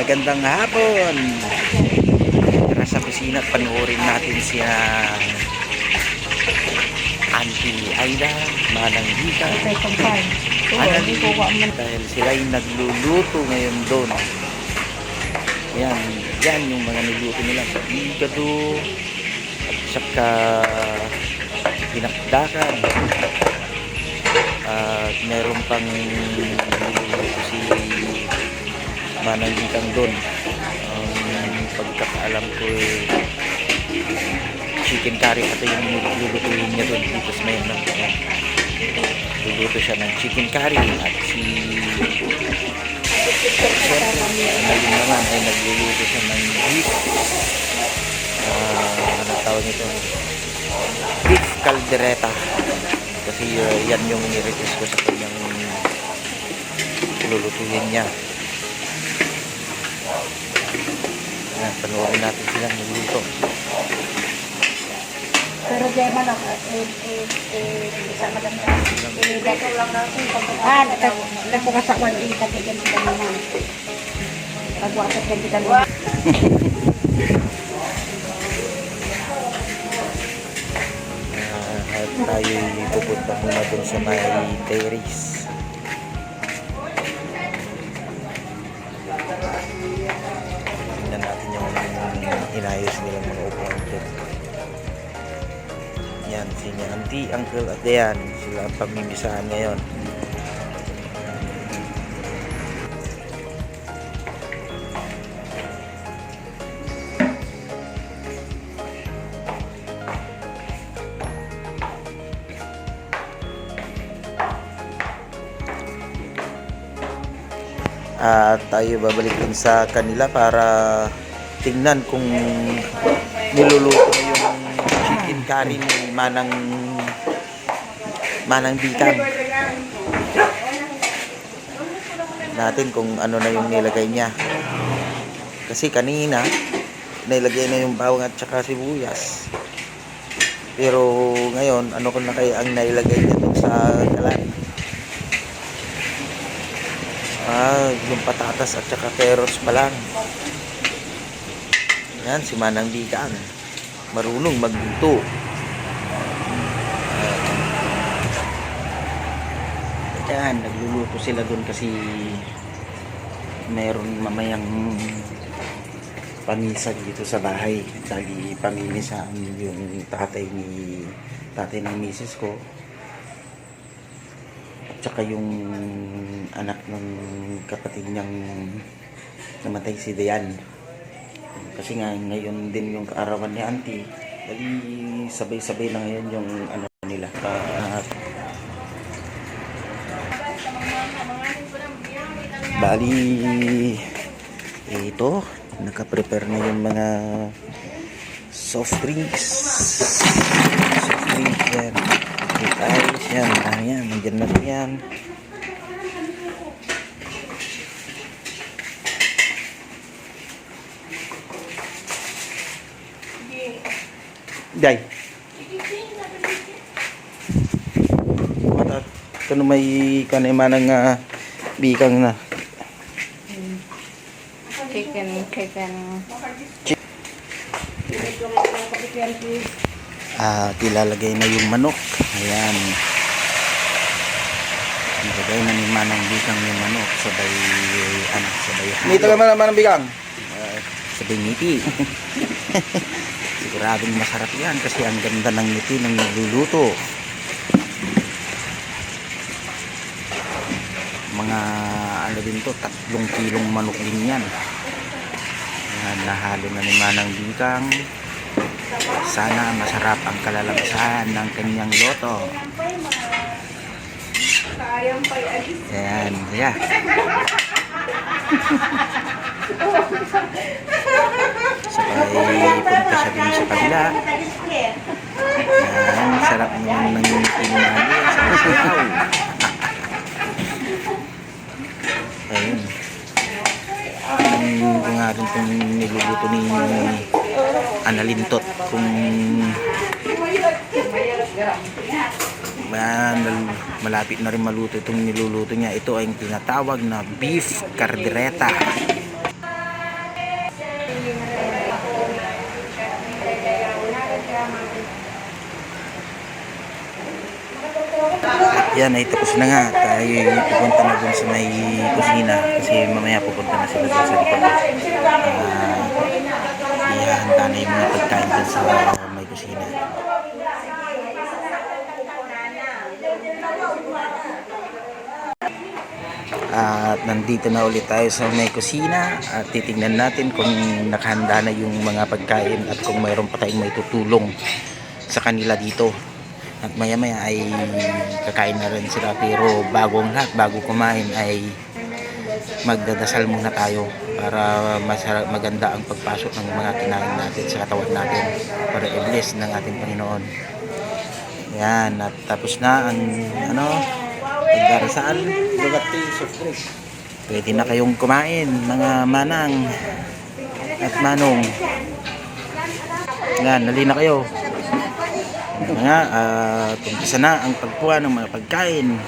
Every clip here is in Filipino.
Magandang hapon. Tara sa kusina at panoorin natin si Auntie Aida, Manang Vika. Dahil sila ay nagluluto ngayon doon. Yan yung mga niluluto nila. Igado at saka pinakdakan. At meron pang niluluto si Manang Vikang doon. Pagkakaalam ko chicken curry ito yung lulutuin niya doon dito sa mayon. Luluto siya ng chicken curry at si ngayon naman ay nagluluto siya ng beef ano tawag nito, beef caldereta kasi yan yung ni-request ko sa kanyang lulutuin niya. Panoorin natin silang nagluluto. Pero di man ako, isa maganda. Dito lang natin. Nagpukasawan din kasi ganito naman. Pagwasat ganito naman. At tayo pupunta muna dun sa may terrace. Tingnan natin yung inayos nilang mga upuan dyan. Yan, si Auntie, Uncle at Dayan. Sila ang pamimisahan ngayon. At tayo babalik din sa kanila para tingnan kung niluluto na yung chicken curry ni Manang Vikang natin kung ano na yung nilagay niya, kasi kanina nilagay na yung bawang at saka sibuyas, pero ngayon ano kung na kaya ang nailagay niya dun sa kalan. Yung patatas at saka carrots pa lang. Yan, si Manang Vikang marunong magluto. Yan, nagluluto sila doon kasi meron mamayang pamisa dito sa bahay. Dahil pamimisahan yung tatay ng misis ko. Tsaka yung anak ng kapatid niyang namatay, si Dayan. Kasi nga ngayon din yung kaarawan ni Auntie. Dali sabay-sabay na ngayon yung ano nila. Bali ito, naka-prepare na yung mga soft drinks. Soft drinks yan. Ice yan, ayan, nandiyan na rin yan. Day. Matat, kano may kanay ng Vikang na. Ilalagay na yung manok. Ayan. Nilagay na ni Manang Vikang yung manok. Sabay dito ka Manang Vikang. Sabay ngiti. Siguradong masarap yan kasi ang ganda ng ngiti ng nagluluto. Mga ano din to, 3 kilong manok din yan. Ayan, nahalo na ni Manang Vikang. Sana masarap ang kalalabasan ng kanyang loto. Ayan, yeah. Sabay punta siya din sa kabila. Ayan, sarap naman ng tinumali sa sayaw. Ayun. Ko nga rin itong niluluto ni Analintot kung malapit na rin maluto itong niluluto niya. Ito ay tinatawag na beef caldereta. Yan ay tapos na nga. Tayo pupunta na dun sa may kusina kasi mamaya pupunta na sila dun sa likod. Ihahanda na yung mga pagkain dun sa may kusina. At nandito na ulit tayo sa may kusina at titingnan natin kung nakahanda na yung mga pagkain at kung mayroon pa tayong may tutulong sa kanila dito. At maya maya ay kakain na rin sila, pero bago kumain ay magdadasal muna tayo para maganda ang pagpasok ng mga kinain natin sa katawan natin para i-bless ng ating Panginoon. Yan, at tapos na ang pagdarasal. Pwede na kayong kumain, mga manang at manong. Yan, nali na kayo. Nga, umpisa na ang pagkuha ng mga pagkain.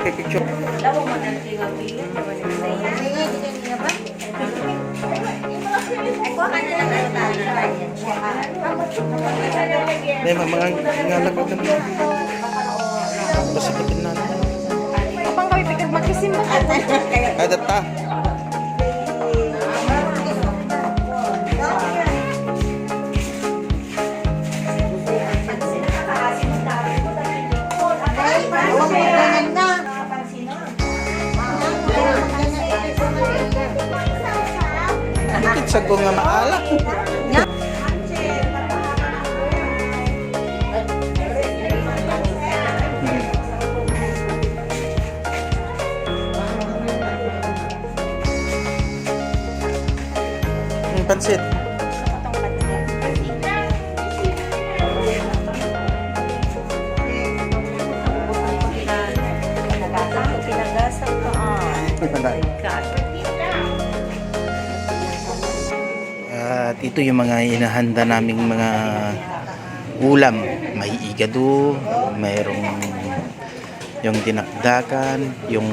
Picture. May mga ngalagod naman. Pasipin natin. Kapag kami pikir magkisimba. Ay, data. Sa ko nga maala. Pansit. At ito yung mga inahanda naming mga ulam. May igado, mayroong yung dinakdakan, yung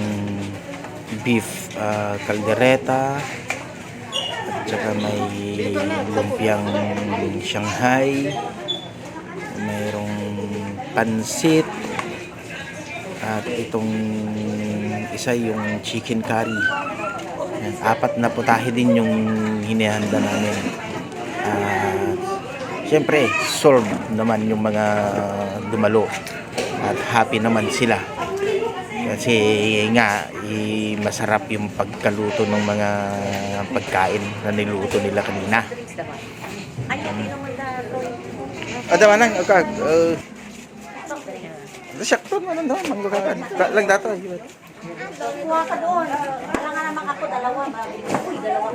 beef caldereta, at saka may lumpiang Shanghai, mayroong pansit, at itong isa yung chicken curry. Yan, 4 na putahe din yung hinihanda namin. Siyempre, solve naman yung mga dumalo at happy naman sila. Kasi nga, masarap yung pagkaluto ng mga pagkain na niluto nila kanina. Ada manang okay. Sakto man daw manggukakan. Lang dato. Kuha ka doon. Wala nga naman ako, dalawa. Uy, dalawa.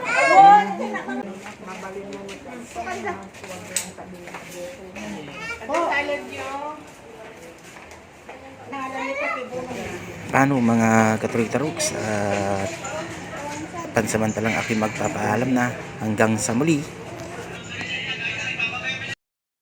Paano mga Katolik-Taruks? Pansamantalang ako'y magpapaalam na hanggang sa muli.